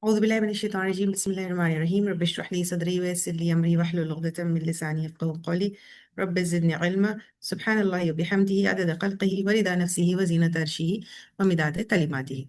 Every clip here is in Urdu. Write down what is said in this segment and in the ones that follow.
أعوذ بالله من الشيطان الرجيم بسم الله الرحمن الرحيم رب اشرح لي صدري ويسر لي أمري واحلل عقدة من لساني يفقهوا قولي رب زدني علما سبحان الله وبحمده عدد خلقه ورضا نفسه وزينة عرشه ومداد كلماته.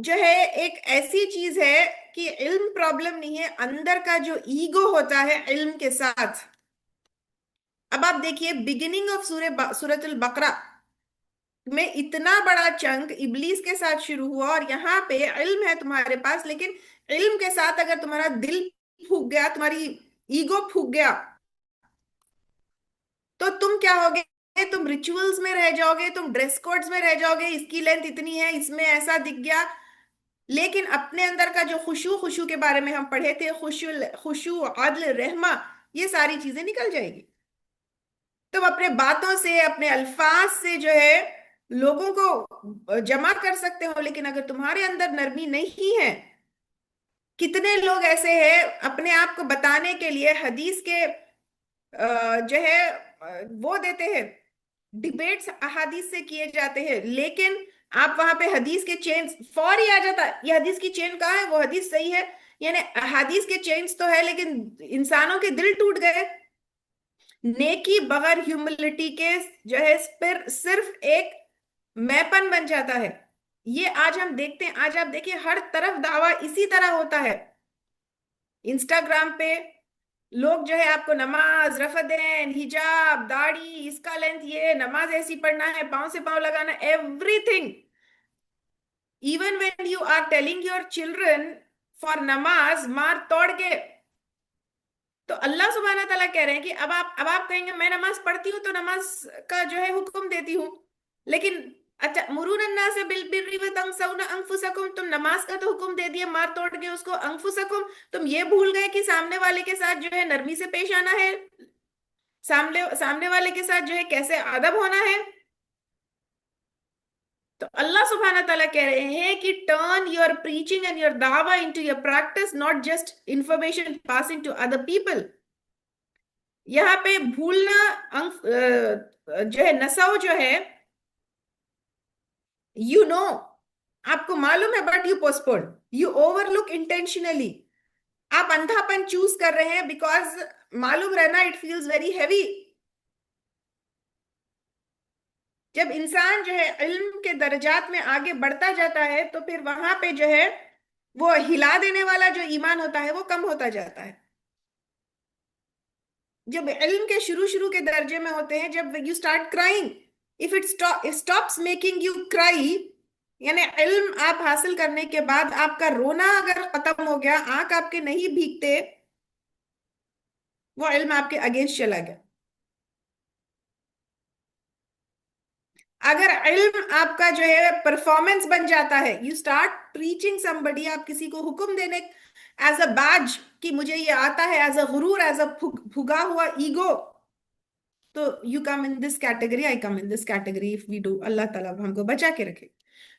جو ہے ایک ایسی چیز ہے کہ علم پرابلم نہیں ہے، اندر کا جو ایگو ہوتا ہے علم کے ساتھ. اب آپ دیکھیے بگننگ آف سورت البقرہ میں اتنا بڑا چنک ابلیس کے ساتھ شروع ہوا، اور یہاں پہ علم ہے تمہارے پاس، لیکن علم کے ساتھ اگر تمہارا دل پھوک گیا، تمہاری ایگو پھوک گیا، تو تم کیا ہوگے؟ تم ریچولز میں رہ جاؤ گے، تم ڈریس کوڈز میں رہ جاؤ گے، اس کی لینتھ اتنی ہے، اس میں ایسا دکھ گیا. لیکن اپنے اندر کا جو خشوع کے بارے میں ہم پڑھے تھے، خشوع، عدل، رحمہ، یہ ساری چیزیں نکل جائے گی. تم اپنے باتوں سے، اپنے الفاظ سے جو ہے لوگوں کو جمع کر سکتے ہو، لیکن اگر تمہارے اندر نرمی نہیں ہے. کتنے لوگ ایسے ہیں اپنے آپ کو بتانے کے لیے حدیث کے جو ہے وہ دیتے ہیں، ڈیبیٹس احادیث سے کیے جاتے ہیں، لیکن آپ وہاں پہ حدیث کے چین فوری آ جاتا ہے، یہ حدیث کی چین کہاں ہے، وہ حدیث صحیح ہے. یعنی حدیث کے چینز تو ہے، لیکن انسانوں کے دل ٹوٹ گئے. نیکی بغیر ہیوملٹی کے جو ہے پھر صرف ایک میپن بن جاتا ہے. یہ آج ہم دیکھتے ہیں، آج آپ دیکھیں ہر طرف دعویٰ اسی طرح ہوتا ہے. انسٹاگرام پہ لوگ جو ہے آپ کو نماز، رفع دین، حجاب، داڑھی، اس کا لینتھ، یہ نماز ایسی پڑھنا ہے، پاؤں سے پاؤں لگانا، everything. Even when you are telling your children for namaz, مار توڑ کے. تو اللہ سبحانہ تعالیٰ کہہ رہے ہیں کہ اب آپ کہیں گے میں نماز پڑھتی ہوں تو نماز کا جو ہے حکم دیتی ہوں، لیکن اچھا مرون الناس بالبر وتنسون انفسکم، تم نماز کا تو حکم دے دیا، مار توڑ کے اس کو. انفسکم، تم یہ بھول گئے کہ سامنے والے کے ساتھ جو ہے نرمی سے پیش آنا ہے، سامنے والے کے ساتھ جو ہے کیسے ادب ہونا ہے. تو اللہ سبحانہ تعالیٰ کہہ رہے ہیں کہ turn your preaching and your دعویٰ into your practice, not just information passing to other people. یہاں پہ بھولنا جو ہے نسو جو ہے یو نو، آپ کو معلوم ہے، but you postpone, you overlook intentionally. آپ اندھا پن چوز کر رہے ہیں بیکاز معلوم رہنا اٹ فیلز ویری ہیوی. جب انسان جو ہے علم کے درجات میں آگے بڑھتا جاتا ہے تو پھر وہاں پہ جو ہے وہ ہلا دینے والا جو ایمان ہوتا ہے وہ کم ہوتا جاتا ہے. جب علم کے شروع کے درجے میں ہوتے ہیں، جب you start crying, if it stops making you کرائی، یعنی علم آپ حاصل کرنے کے بعد آپ کا رونا اگر ختم ہو گیا، آنکھ آپ کے نہیں بھیگتے، وہ علم آپ کے اگینسٹ چلا گیا. اگر علم آپ کا جو ہے پرفارمنس بن جاتا ہے، یو اسٹارٹ پریچنگ سمبڈی، آپ کسی کو حکم دینے ایز اے بیج کہ مجھے یہ آتا ہے، ایز اے غرور، ایز اے بھگا ہوا ایگو، تو you come in this category, I come in this category if we do. اللہ تعالیٰ ہم کو بچا کے رکھے.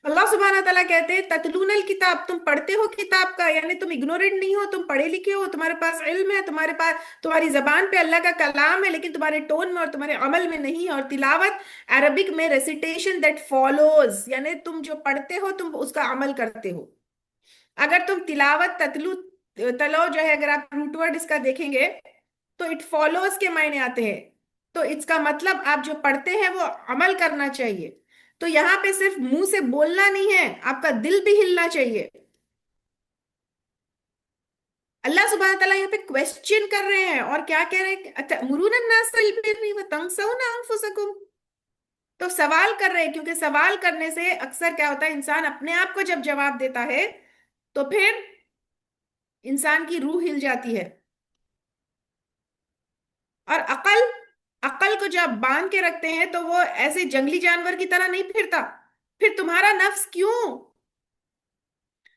اللہ سبحانہ تعالیٰ کہتے ہیں تتلون الکتاب، تم پڑھتے ہو کتاب کا، یعنی تم اگنورنٹ نہیں ہو، تم پڑھے لکھے ہو، تمہارے پاس علم ہے، تمہارے پاس تمہاری زبان پہ اللہ کا کلام ہے، لیکن تمہارے ٹون میں اور تمہارے عمل میں نہیں ہے. اور تلاوت عربک میں ریسیٹیشن دیٹ فالوز، یعنی تم جو پڑھتے ہو تم اس کا عمل کرتے ہو. اگر تم تلاوت تلو جو ہے، اگر آپ روٹ ورڈ اس کا دیکھیں گے تو اٹ فالوز کے معنی آتے ہیں. تو اس کا مطلب آپ جو پڑھتے ہیں وہ عمل کرنا چاہیے. تو یہاں پہ صرف منہ سے بولنا نہیں ہے، آپ کا دل بھی ہلنا چاہیے. اللہ سبحانہ تعالیٰ یہاں پہ کوشچن کر رہے ہیں، اور کیا کہہ رہے ہیں؟ أَتَأْمُرُونَ النَّاسَ بِالْبِرِّ وَتَنْسَوْنَ أَنفُسَكُمْ. تو سوال کر رہے ہیں، کیونکہ سوال کرنے سے اکثر کیا ہوتا ہے، انسان اپنے آپ کو جب جواب دیتا ہے تو پھر انسان کی روح ہل جاتی ہے. اور عقل کو جب باندھ کے رکھتے ہیں تو وہ ایسے جنگلی جانور کی طرح نہیں پھرتا. پھر تمہارا نفس کیوں،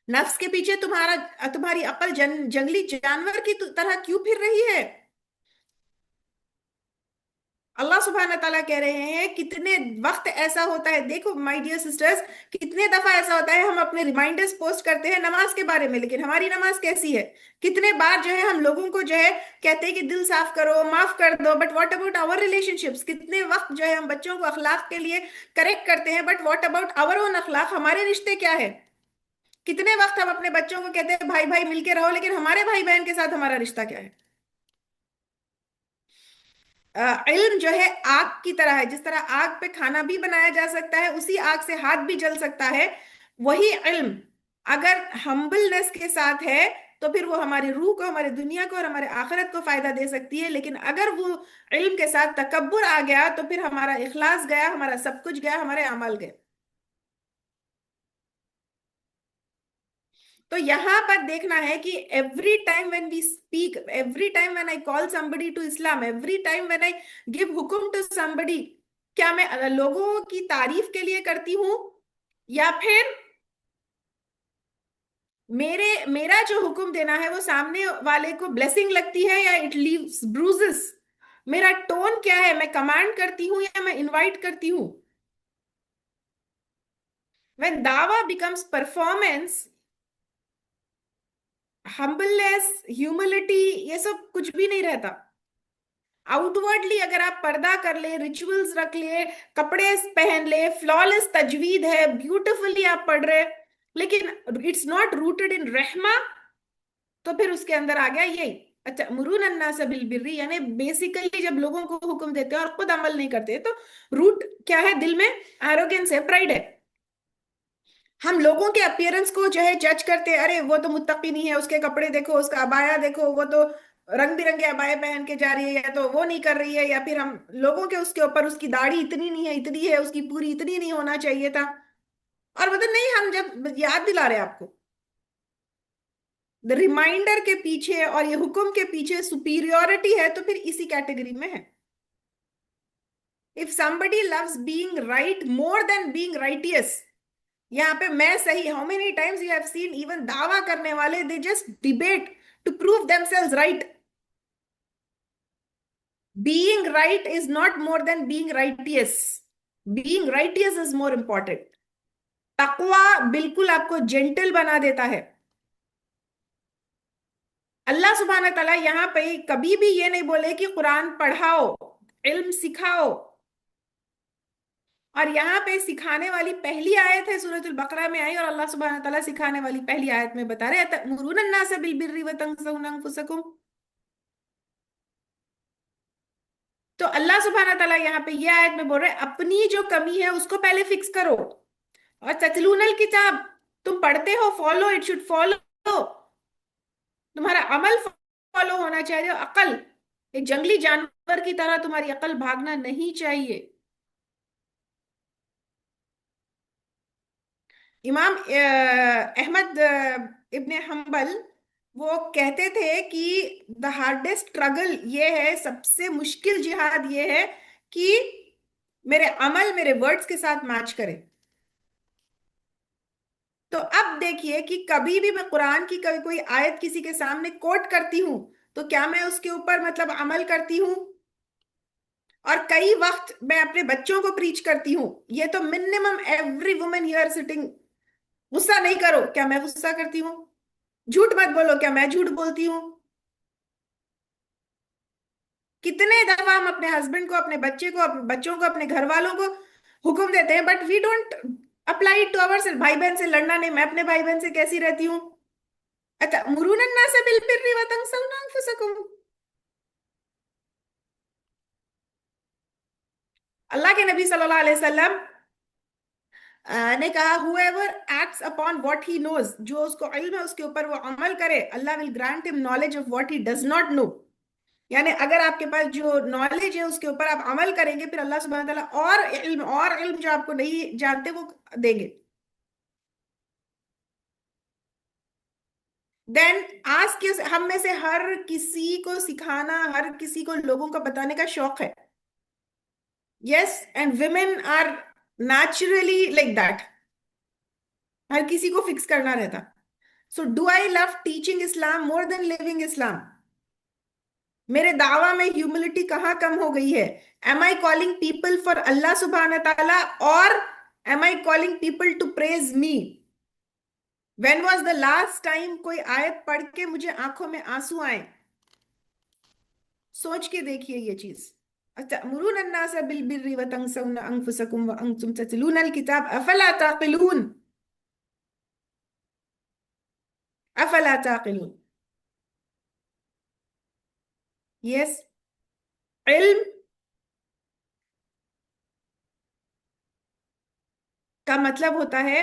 نفس کے پیچھے تمہاری عقل جنگلی جانور کی طرح کیوں پھر رہی ہے؟ اللہ سبحانہ تعالیٰ کہہ رہے ہیں کتنے وقت ایسا ہوتا ہے، دیکھو مائی ڈیئر سسٹرز، کتنے دفعہ ایسا ہوتا ہے ہم اپنے ریمائنڈرز پوسٹ کرتے ہیں نماز کے بارے میں، لیکن ہماری نماز کیسی ہے؟ کتنے بار جو ہے ہم لوگوں کو جو ہے کہتے ہیں کہ دل صاف کرو، معاف کر دو، but what about our relationships? کتنے وقت جو ہے ہم بچوں کو اخلاق کے لیے کریکٹ کرتے ہیں، بٹ واٹ اباؤٹ آور اون اخلاق؟ ہمارے رشتے کیا ہے؟ کتنے وقت ہم اپنے بچوں کو کہتے ہیں بھائی بھائی مل کے رہو، لیکن ہمارے بھائی بہن کے ساتھ ہمارا رشتہ کیا ہے؟ علم جو ہے آگ کی طرح ہے، جس طرح آگ پہ کھانا بھی بنایا جا سکتا ہے، اسی آگ سے ہاتھ بھی جل سکتا ہے، وہی علم اگر ہمبلنس کے ساتھ ہے تو پھر وہ ہماری روح کو، ہماری دنیا کو اور ہمارے آخرت کو فائدہ دے سکتی ہے، لیکن اگر وہ علم کے ساتھ تکبر آ گیا تو پھر ہمارا اخلاص گیا، ہمارا سب کچھ گیا، ہمارے اعمال گئے۔ تو یہاں پر دیکھنا ہے کہ every time when we speak, every time when I call somebody to Islam, every time when I give hukm to somebody، کیا میں لوگوں کی تعریف کے لیے کرتی ہوں، یا پھر میرا جو حکم دینا ہے وہ سامنے والے کو بلیسنگ لگتی ہے، یا اٹ لیوز بروزز؟ میرا ٹون کیا ہے، میں کمانڈ کرتی ہوں یا میں انوائٹ کرتی ہوں؟ when دعویٰ becomes performance، ہمبلنس، ہیوملٹی، یہ سب کچھ بھی نہیں رہتا۔ آؤٹ ورڈلی اگر آپ پردہ کر لیں، ریچولز رکھ لیں، کپڑے پہن لیں، فلالس تجوید ہے، بیوٹیفلی آپ پڑھ رہے، لیکن اٹس ناٹ روٹڈ ان رحمہ، تو پھر اس کے اندر آ گیا یہی اچھا مرون الناس بالبر، یعنی بیسیکلی جب لوگوں کو حکم دیتے ہیں اور خود عمل نہیں کرتے تو روٹ کیا ہے؟ دل میں ایروگینس ہے، پرائڈ ہے۔ ہم لوگوں کے اپیرنس کو جو ہے جج کرتے ہیں، ارے وہ تو متقی نہیں ہے، اس کے کپڑے دیکھو، اس کا عبایا دیکھو، وہ تو رنگ برنگے عبایا پہن کے جا رہی ہے، یا تو وہ نہیں کر رہی ہے، یا پھر ہم لوگوں کے اس کے اوپر اس کی داڑھی اتنی نہیں ہے، اتنی ہے، اس کی پوری اتنی نہیں ہونا چاہیے تھا، اور وہ تو نہیں، ہم جب یاد دلا رہے ہیں آپ کو ریمائنڈر کے پیچھے اور یہ حکم کے پیچھے سپیریورٹی ہے، تو پھر اسی کیٹیگری میں ہے۔ if somebody loves being right more than being righteous، یہاں پہ میں صحیح، how many times you have seen even دعویٰ کرنے والے they just debate to prove themselves right۔ being right is not more than being righteous، being righteous is more important۔ تقوی بالکل آپ کو جینٹل بنا دیتا ہے۔ اللہ سبحانہ تعالیٰ یہاں پہ کبھی بھی یہ نہیں بولے کہ قرآن پڑھاؤ، علم سکھاؤ، اور یہاں پہ سکھانے والی پہلی آیت ہے سورۃ البقرہ میں آئی، اور اللہ سبحانہ تعالیٰ سکھانے والی پہلی آیت میں بتا رہے تأمرون الناس بالبر وتنسون انفسکم۔ تو اللہ سبحانہ تعالیٰ یہاں پہ یہ آیت میں بول رہے اپنی جو کمی ہے اس کو پہلے فکس کرو، اور تتلون الکتاب، تم پڑھتے ہو، فالو، اٹ شوڈ فالو، تمہارا عمل فالو ہونا چاہیے، عقل ایک جنگلی جانور کی طرح تمہاری عقل بھاگنا نہیں چاہیے۔ امام احمد ابن حنبل وہ کہتے تھے کہ دا ہارڈسٹ اسٹرگل یہ ہے، سب سے مشکل جہاد یہ ہے کہ میرے عمل میرے ورڈز کے ساتھ میچ کرے۔ تو اب دیکھیے کہ کبھی بھی میں قرآن کی کوئی آیت کسی کے سامنے کوٹ کرتی ہوں تو کیا میں اس کے اوپر مطلب عمل کرتی ہوں؟ اور کئی وقت میں اپنے بچوں کو پریچ کرتی ہوں، یہ تو minimum every woman here sitting, غصہ نہیں کرو، کیا میں غصہ کرتی ہوں؟ جھوٹ مت بولو، کیا میں جھوٹ بولتی ہوں؟ کتنے دفعہ ہم اپنے ہسبینڈ کو، اپنے بچے کو، اپنے بچوں کو، اپنے گھر والوں کو حکم دیتے ہیں، but we don't apply to our self. بھائی بہن سے لڑنا نہیں، میں اپنے بھائی بہن سے کیسی رہتی ہوں؟ أتأمرون الناس بالبر وتنسون أنفسكم۔ اللہ کے نبی صلی اللہ علیہ وسلم نے کہا whoever acts upon what he knows، جو اس کو علم ہے اس کے اوپر وہ عمل کرے، اللہ will grant him knowledge of what he does not know۔ یعنی اگر آپ کے پاس جو نالج ہے اس کے اوپر آپ عمل کریں گے، پھر اللہ سبحانہ تعالیٰ اور علم جو آپ کو نہیں جانتے وہ دیں گے۔ دین آج کے ہم میں سے ہر کسی کو سکھانا، ہر کسی کو لوگوں کا بتانے کا شوق ہے، yes, and women are naturally like that, ہر کسی کو فکس کرنا رہتا۔ So do I love teaching Islam more than living Islam? میرے دعویٰ میں ہیوملٹی کہاں کم ہو گئی ہے؟ Am I calling people for Allah سبحانہ تعالیٰ، اور am I calling people to praise me? When was the last time کوئی آیت پڑھ کے مجھے آنکھوں میں آنسو آئے؟ سوچ کے دیکھیے یہ چیز۔ أتأمرون الناس بالبر وتنسون أنفسكم وأنتم تتلون الكتاب أفلا تعقلون؟ أفلا تعقلون؟ یس، علم کا مطلب ہوتا ہے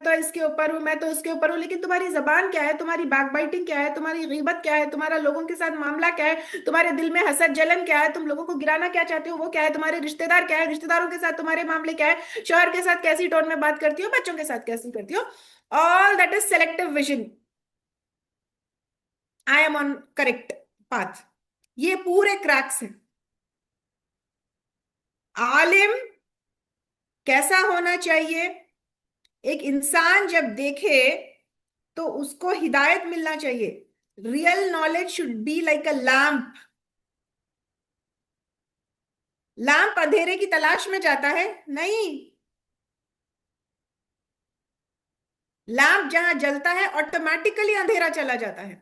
تو اس کے اوپر ہوں، میں تو اس کے اوپر ہوں، لیکن تمہاری زبان کیا ہے، تمہاری بیک بائٹنگ کیا ہے، تمہاری غیبت کیا ہے، تمہارا لوگوں کے ساتھ معاملہ کیا ہے، تمہارے دل میں حسد جلن کیا ہے، تم لوگوں کو گرانا کیا چاہتے ہو وہ کیا ہے، تمہارے رشتہ دار کیا ہے، رشتہ داروں کے ساتھ تمہارے معاملے کیا ہے، شوہر کے ساتھ کیسی ٹون میں بات کرتی ہو، بچوں کے ساتھ کیسی کرتی ہو. All that is selective vision. I am on correct path. یہ پورے کریکس ہیں. عالم کیسا ہونا چاہیے؟ ایک انسان جب دیکھے تو اس کو ہدایت ملنا چاہیے. Real knowledge should be like a lamp. Lamp اندھیرے کی تلاش میں جاتا ہے؟ نہیں. لیمپ جہاں جلتا ہے آٹومیٹیکلی اندھیرا چلا جاتا ہے.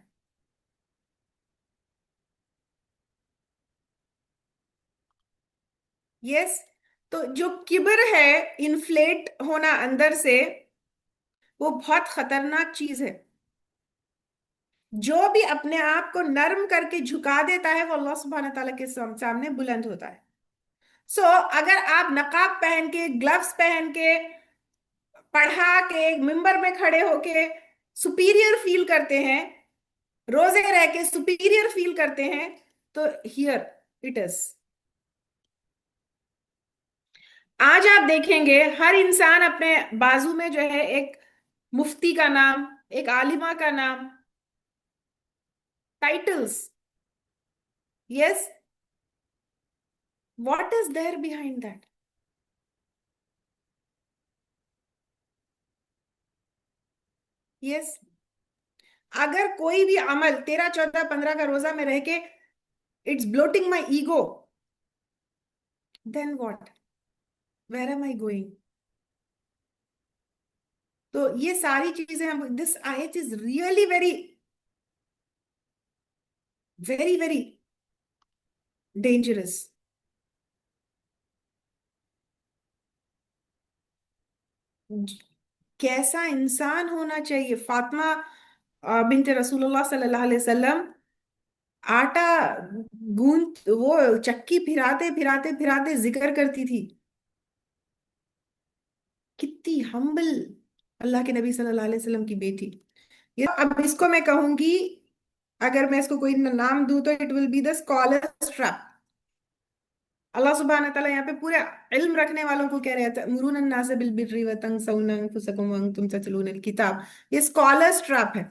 یس. تو جو کبر ہے، انفلیٹ ہونا اندر سے، وہ بہت خطرناک چیز ہے. جو بھی اپنے آپ کو نرم کر کے جھکا دیتا ہے وہ اللہ سبحانہ تعالیٰ کے سامنے بلند ہوتا ہے. سو اگر آپ نقاب پہن کے، گلوز پہن کے، پڑھا کے، ممبر میں کھڑے ہو کے سپیریئر فیل کرتے ہیں، روزے رہ کے سپیریئر فیل کرتے ہیں، تو ہیئر اٹ از. آج آپ دیکھیں گے ہر انسان اپنے بازو میں جو ہے ایک مفتی کا نام، ایک عالمہ کا نام، titles. Yes. What is there behind that? Yes. اگر کوئی بھی عمل 13 14 15 کا روزہ میں رہ کے it's bloating my ego, then what? Where am I going? تو یہ ساری چیزیں ہم، this ayat is really very very very dangerous. کیسا انسان ہونا چاہیے؟ فاطمہ بنت رسول اللہ صلی اللہ علیہ وسلم آٹا گوند، وہ چکی پھراتے پھراتے پھراتے ذکر کرتی تھی. کتنی ہمبل اللہ کے نبی صلی اللہ علیہ وسلم کی بیٹی. اب اس کو میں کہوں گی، اگر میں اس کو کوئی نام دوں تو it will be the scholars trap. Allah سبحانہ تعالیٰ یہاں پہ پورے علم رکھنے والوں کو کہہ رہے تھے تأمرون الناس بالبر وتنسون انفسکم وانتم تتلون الکتاب. یہ اسکالرز ٹریپ ہے.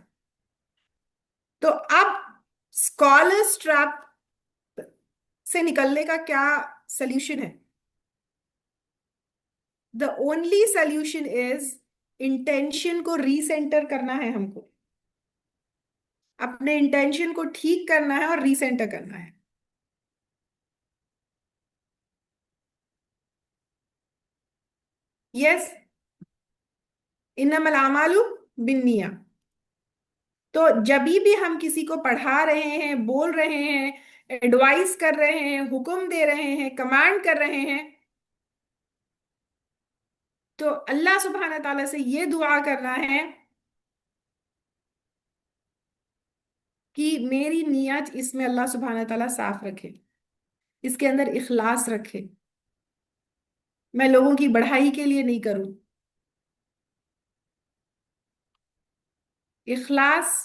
تو اب اسکالرز ٹریپ سے نکلنے کا کیا سلیوشن ہے؟ The only solution is intention کو ری سینٹر کرنا ہے. ہم کو اپنے انٹینشن کو ٹھیک کرنا ہے اور ری سینٹر کرنا ہے. یس. انما الاعمال بالنیات. تو جبھی بھی ہم کسی کو پڑھا رہے ہیں، بول رہے ہیں، ایڈوائز کر رہے ہیں، حکم دے رہے ہیں، کمانڈ کر رہے ہیں، تو اللہ سبحانہ تعالیٰ سے یہ دعا کرنا ہے کہ میری نیت اس میں اللہ سبحانہ تعالیٰ صاف رکھے، اس کے اندر اخلاص رکھے. میں لوگوں کی بڑھائی کے لیے نہیں کروں. اخلاص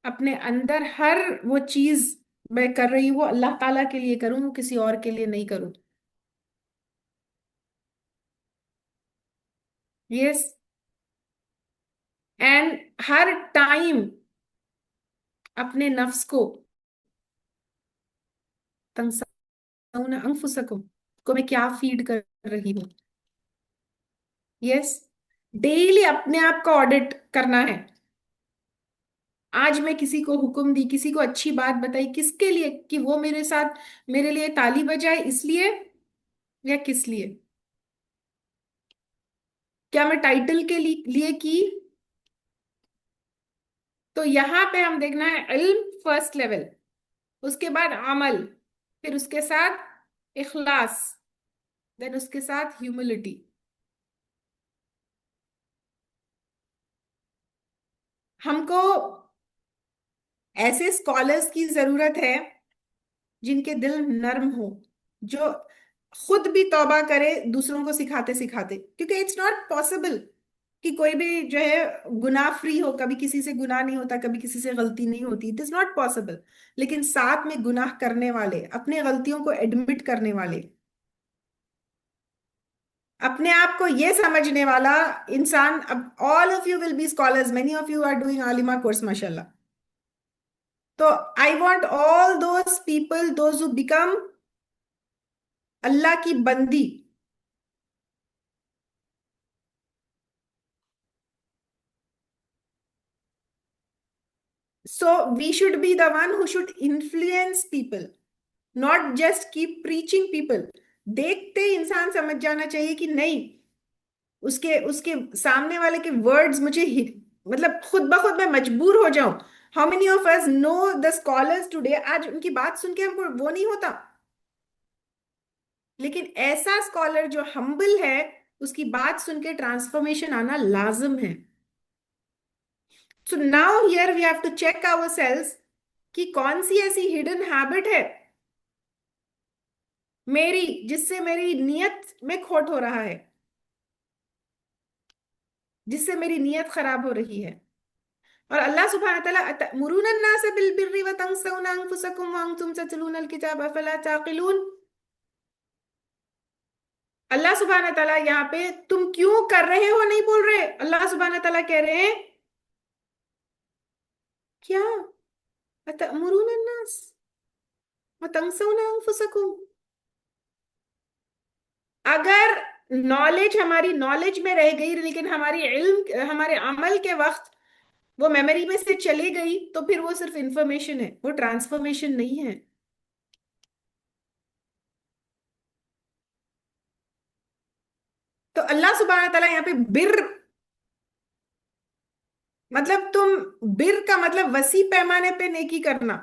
اپنے اندر، ہر وہ چیز میں کر رہی ہوں وہ اللہ تعالیٰ کے لیے کروں، وہ کسی اور کے لیے نہیں کروں. یس. اینڈ ہر ٹائم اپنے نفس کو تنسون انفسکم کو میں کیا فیڈ کر رہی ہوں. یس. ڈیلی اپنے آپ کا آڈٹ کرنا ہے. آج میں کسی کو حکم دی، کسی کو اچھی بات بتائی، کس کے لیے؟ کہ وہ میرے ساتھ، میرے لیے تالی بجائے اس لیے، یا کس لیے؟ کیا میں ٹائٹل کے لیے کی؟ تو یہاں پہ ہم دیکھنا ہے علم فرسٹ لیول، اس کے بعد عمل، پھر اس کے ساتھ اخلاص، دین اس کے ساتھ ہیوملٹی. ہم کو ایسے اسکالرس کی ضرورت ہے جن کے دل نرم ہو، جو خود بھی توبہ کرے دوسروں کو سکھاتے سکھاتے، کیونکہ اٹس ناٹ پاسبل کہ کوئی بھی جو ہے گناہ فری ہو، کبھی کسی سے گناہ نہیں ہوتا، کبھی کسی سے غلطی نہیں ہوتی، اٹ از ناٹ پاسبل. لیکن ساتھ میں گناہ کرنے والے، اپنے غلطیوں کو ایڈمٹ کرنے والے، اپنے آپ کو یہ سمجھنے والا انسان. اب all of you will be scholars, many of you are doing Alimah course ماشاء اللہ. تو I want all those people, those who become Allah کی بندی. So we should be the one who should influence people, not just keep preaching people. دیکھتے ہی انسان سمجھ جانا چاہیے کہ نہیں، اس کے سامنے والے کے ورڈز مجھے مطلب خود بخود میں مجبور ہو جاؤں. How many of us know the scholars today, آج ان کی بات سن کے ہم کو وہ نہیں ہوتا. لیکن ایسا اسکالر جو ہمبل ہے، اس کی بات سن کے ٹرانسفارمیشن آنا لازم ہے. So now here we have to check our selves کہ کون سی ایسی ہڈن ہیبٹ ہے میری، جس سے میری نیت میں کھوٹ ہو رہا ہے، جس سے میری نیت خراب ہو رہی ہے. اور اللہ سبحانہ وتعالیٰ أَتَأْمُرُونَ النَّاسَ بِالْبِرِّ وَتَنْسَوْنَ أَنفُسَكُمْ وَأَنْتُمْ تَتْلُونَ الْكِتَابَ أَفَلَا تَعْقِلُونَ. اللہ سبحانہ تعالیٰ یہاں پہ تم کیوں کر رہے ہو نہیں بول رہے. اللہ سبحانہ تعالیٰ کہہ رہے ہیں کیا؟ أَتَأْمُرُونَ النَّاسَ وَتَنْسَوْنَ أَنفُسَكُمْ. اگر نالج ہماری نالج میں رہ گئی، لیکن ہماری علم، ہمارے عمل کے وقت وہ میموری میں سے چلی گئی، تو پھر وہ صرف انفارمیشن ہے، وہ ٹرانسفارمیشن نہیں ہے. تو اللہ سبحانہ تعالیٰ یہاں پہ بر، مطلب تم، بر کا مطلب وسیع پیمانے پہ نیکی کرنا.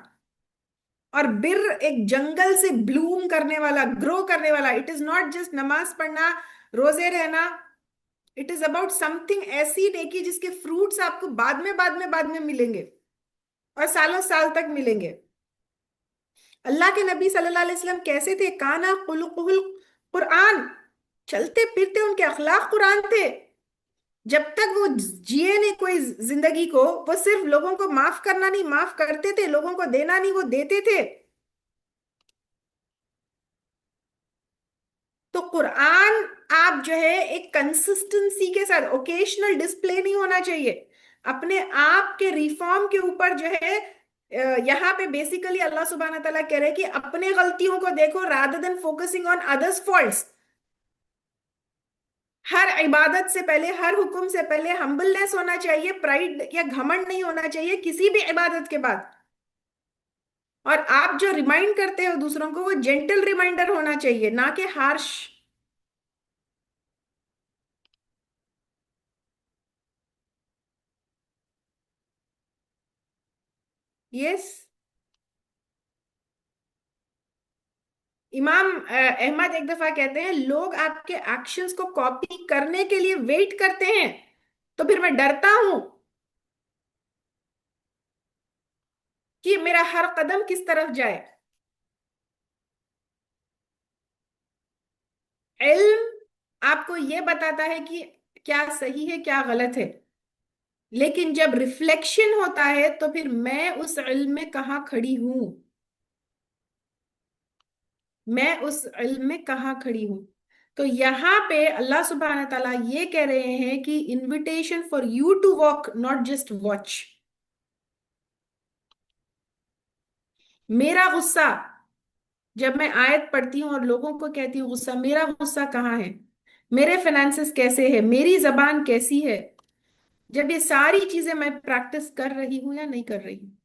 اور بر ایک جنگل سے بلوم کرنے والا، گرو کرنے والا. اٹ از ناٹ جسٹ نماز پڑھنا، روزے رہنا. It is about some thing, ایسی نیکی جس کے فروٹس آپ کو بعد میں ملیں گے، اور سالوں سال تک ملیں گے. اللہ کے نبی صلی اللہ علیہ وسلم کیسے تھے؟ کانا خلقہ القرآن. چلتے پھرتے ان کے اخلاق قرآن تھے. جب تک وہ جیے نہیں کوئی زندگی کو، وہ صرف لوگوں کو معاف کرنا نہیں، معاف کرتے تھے. لوگوں کو دینا نہیں، وہ دیتے تھے. تو قرآن آپ جو ہے ایک کنسسٹنسی کے ساتھ، اوکیشنل ڈسپلے نہیں ہونا چاہیے. اپنے آپ کے ریفارم کے اوپر جو ہے یہاں پہ بیسیکلی اللہ سبحانہ تعالیٰ کہہ رہے کہ اپنے غلطیوں کو دیکھو rather than focusing on others faults. ہر عبادت سے پہلے، ہر حکم سے پہلے ہمبلنس ہونا چاہیے، پرائڈ یا گھمنڈ نہیں ہونا چاہیے کسی بھی عبادت کے بعد. اور آپ جو ریمائنڈ کرتے ہو دوسروں کو، وہ جینٹل ریمائنڈر ہونا چاہیے، نہ کہ ہارش. یس. امام احمد ایک دفعہ کہتے ہیں لوگ آپ کے ایکشنز کو کاپی کرنے کے لیے ویٹ کرتے ہیں، تو پھر میں ڈرتا ہوں کہ میرا ہر قدم کس طرف جائے. علم آپ کو یہ بتاتا ہے کہ کیا صحیح ہے کیا غلط ہے، لیکن جب ریفلیکشن ہوتا ہے تو پھر میں اس علم میں کہاں کھڑی ہوں، میں اس علم میں کہاں کھڑی ہوں. تو یہاں پہ اللہ سبحانہ تعالیٰ یہ کہہ رہے ہیں کہ invitation for you to walk, not just watch. میرا غصہ، جب میں آیت پڑھتی ہوں اور لوگوں کو کہتی ہوں غصہ، میرا غصہ کہاں ہے، میرے فینانسز کیسے ہے، میری زبان کیسی ہے، جب یہ ساری چیزیں میں پریکٹس کر رہی ہوں یا نہیں کر رہی ہوں.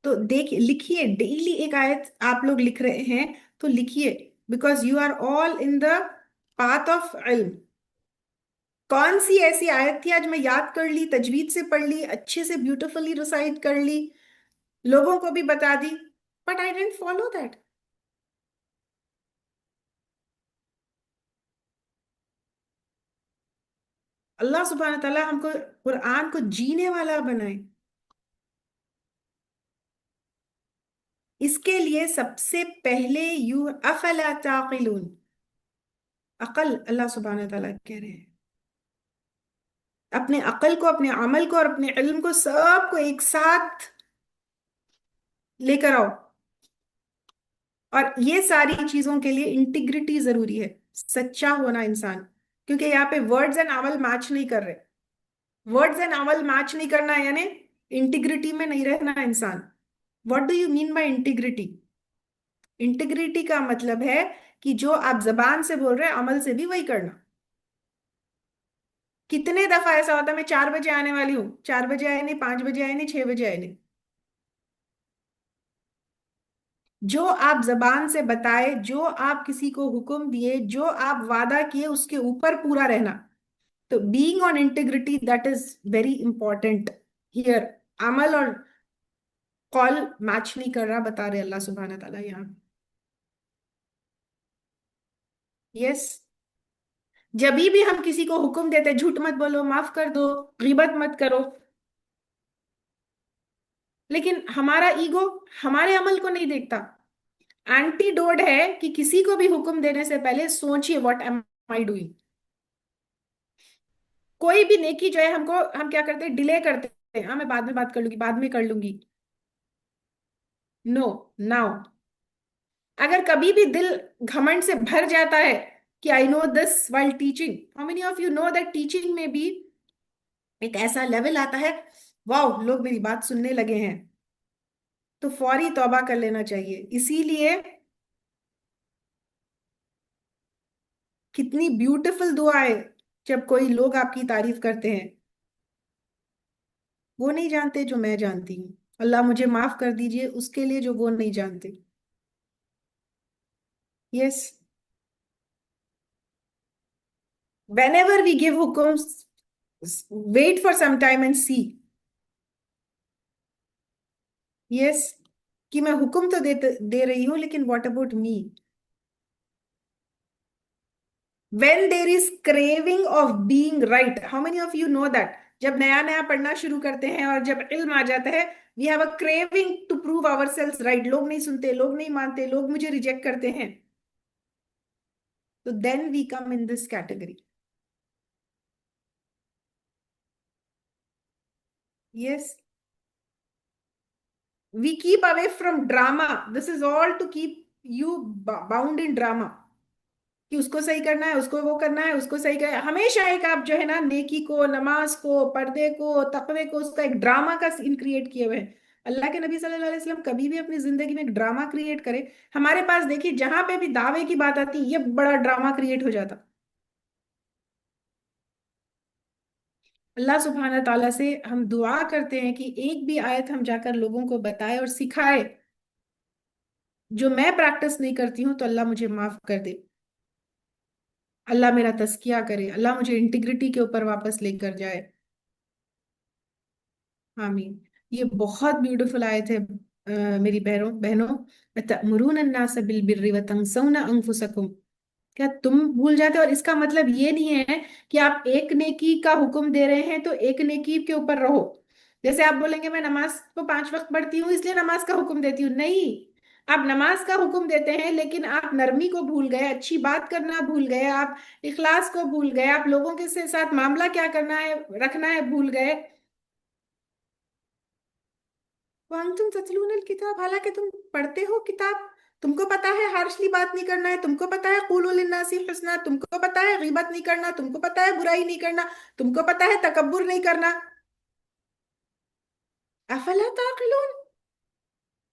تو دیکھ لکھیے ڈیلی ایک آیت آپ لوگ لکھ رہے ہیں تو لکھیے، because you are all in the path of ilm. کون سی ایسی آیت تھی آج میں یاد کر لی، تجوید سے پڑھ لی، اچھے سے بیوٹیفلی ریسائٹ کر لی، لوگوں کو بھی بتا دی، but I didn't follow that. Allah سبحانہ تعالیٰ ہم کو قرآن کو جینے والا بنائے. اس کے لیے سب سے پہلے یو افلا تعقلون، عقل اللہ سبحانہ تعالیٰ کہہ رہے ہیں، اپنے عقل کو، اپنے عمل کو اور اپنے علم کو سب کو ایک ساتھ لے کر آؤ. اور یہ ساری چیزوں کے لیے انٹیگریٹی ضروری ہے، سچا ہونا انسان. کیونکہ یہاں پہ ورڈز اینڈ عمل میچ نہیں کر رہے. ورڈز اینڈ عمل میچ نہیں کرنا یعنی انٹیگریٹی میں نہیں رہنا انسان. What do you mean by integrity? Integrity کا مطلب ہے کہ جو آپ زبان سے بول رہے ہیں عمل سے بھی وہی کرنا. کتنے دفعہ ایسا ہوتا ہے میں 4 بجے آنے والی ہوں، 4 بجے آئے نہیں، 5 بجے آئے نہیں، 6 بجے آئے نہیں. جو آپ زبان سے بتائے، جو آپ کسی کو حکم دیے، جو آپ وعدہ کیے اس کے اوپر پورا رہنا. تو being on integrity that is very important here. عمل اور قول میچ نہیں کر رہا بتا رہے اللہ سبحانہ تعالیٰ یہاں. یس. جبھی بھی ہم کسی کو حکم دیتے جھوٹ مت بولو، معاف کر دو، غیبت مت کرو، لیکن ہمارا ایگو ہمارے عمل کو نہیں دیکھتا. اینٹی ڈوڈ ہے کہ کسی کو بھی حکم دینے سے پہلے سوچئے واٹ ایم آئی ڈوئنگ. کوئی بھی نیکی جو ہے ہم کیا کرتے ہیں، ڈیلے کرتے ہیں. ہاں میں بعد میں بات کر لوں گی، بعد میں کر لوں گی. نو. ناؤ. اگر کبھی بھی دل گھمنڈ سے بھر جاتا ہے کہ I know this while teaching, how many of you know that teaching میں بھی ایک ایسا لیول آتا ہے، واو لوگ میری بات سننے لگے ہیں، تو فوری توبہ کر لینا چاہیے. اسی لیے کتنی بیوٹیفل دعا ہے جب کوئی لوگ آپ کی تعریف کرتے ہیں. وہ نہیں جانتے جو میں جانتی ہوں، اللہ مجھے معاف کر دیجئے اس کے لیے جو وہ نہیں جانتے. یس. whenever we give حکم wait for some time and see. یس. کہ میں حکم تو دے رہی ہوں لیکن what about me. when there is craving of being right, how many of you know that جب نیا نیا پڑھنا شروع کرتے ہیں اور جب علم آ جاتا ہے we have a craving to prove ourselves right. لوگ نہیں سنتے، لوگ نہیں مانتے، لوگ مجھے ریجیکٹ کرتے ہیں. تو then we come in this category. Yes. We keep away from drama. This is all to keep you bound in drama. کہ اس کو صحیح کرنا ہے، اس کو وہ کرنا ہے، اس کو صحیح کرنا ہے. ہمیشہ ایک آپ جو ہے نا نیکی کو، نماز کو، پردے کو، تقوی کو، اس کا ایک ڈراما کا سین کریٹ کیے ہوئے ہیں. اللہ کے نبی صلی اللہ علیہ وسلم کبھی بھی اپنی زندگی میں ایک ڈراما کریٹ کرے. ہمارے پاس دیکھیے جہاں پہ بھی دعوے کی بات آتی یہ بڑا ڈراما کریٹ ہو جاتا. اللہ سبحانہ تعالیٰ سے ہم دعا کرتے ہیں کہ ایک بھی آیت ہم جا کر لوگوں کو بتائے اور سکھائے جو میں پریکٹس نہیں کرتی ہوں، تو اللہ مجھے معاف کر دے، اللہ میرا تزکیہ کرے، اللہ مجھے انٹیگریٹی کے اوپر واپس لے کر جائے. آمین. یہ بہت بیوٹیفل آیت ہے میری بہنوں. أَتَأْمُرُونَ النَّاسَ بِالْبِرِّ وَتَنْسَوْنَ أَنفُسَكُمْ. کیا تم بھول جاتے ہو؟ اور اس کا مطلب یہ نہیں ہے کہ آپ ایک نیکی کا حکم دے رہے ہیں تو ایک نیکی کے اوپر رہو. جیسے آپ بولیں گے میں نماز کو 5 وقت پڑھتی ہوں اس لیے نماز کا حکم دیتی ہوں. نہیں، آپ نماز کا حکم دیتے ہیں لیکن آپ نرمی کو بھول گئے، اچھی بات کرنا بھول گئے، آپ اخلاص کو بھول گئے، آپ لوگوں کے ساتھ معاملہ کیا کرنا ہے، رکھنا ہے بھول گئے. وَأَنْتُمْ تَتْلُونَ الْكِتَابَ. حالانکہ تم پڑھتے ہو کتاب، تم کو پتا ہے ہارشلی بات نہیں کرنا ہے، تم کو پتا ہے قولوا للناس حسنا، تم کو پتا ہے غیبت نہیں کرنا، تم کو پتا ہے برائی نہیں کرنا، تم کو پتا ہے تکبر نہیں کرنا. افلا تعقلون.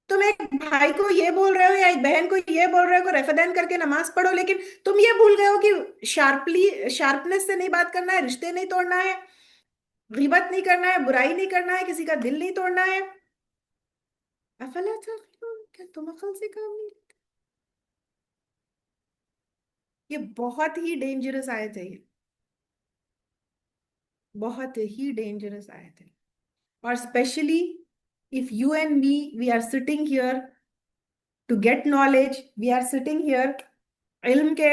تم ایک بھائی کو یہ بول رہے ہو یا ایک بہن کو یہ بول رہے ہو کہ ریفیدین کر کے نماز پڑھو، لیکن تم یہ بھول گئے ہو کہ شارپنیس سے نہیں بات کرنا ہے، رشتے نہیں توڑنا ہے، غیبت نہیں کرنا ہے، برائی نہیں کرنا ہے، کسی کا دل نہیں توڑنا ہے. افلا تعقلون. کیا تم عقل سے کام نہیں لیتے؟ یہ بہت ہی ڈینجرس آیت ہے، یہ بہت ہی ڈینجرس آیت ہے. اور especially if you and me we are sitting here to get knowledge, we are sitting here علم کے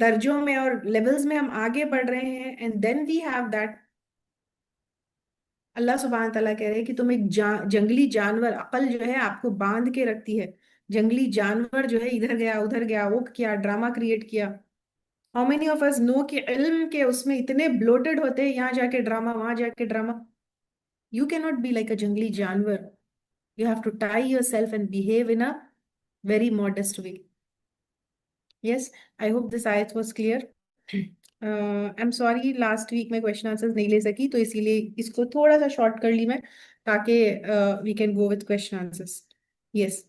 درجوں میں اور لیولز میں ہم آگے بڑھ رہے ہیں and then we have that. اللہ سبحانہ تعالیٰ کہہ رہے ہیں کہ تم ایک جنگلی جانور، عقل جو ہے آپ کو باندھ کے رکھتی ہے. جنگلی جانور جو ہے ادھر گیا ادھر گیا، وہ کیا ڈرامہ کریٹ کیا. ہاؤ مینی آف اس نو کہ علم کے اس میں اتنے بلوٹڈ ہوتے ہیں، یہاں جا کے ڈرامہ وہاں جا کے ڈرامہ. یو کی ناٹ بی لائک اے جنگلی جانور. You have to tie yourself and behave in a very modest way. Yes, I hope this ayat was clear. I'm sorry last week میں question answers نہیں لے سکی، تو اسی لیے اس کو تھوڑا سا شارٹ کر لی میں، تاکہ we can go with question answers. Yes.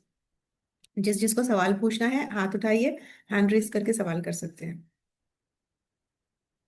جس جس کو سوال پوچھنا ہے ہاتھ اٹھائیے، ہینڈ ریز کر کے سوال کر سکتے ہیں.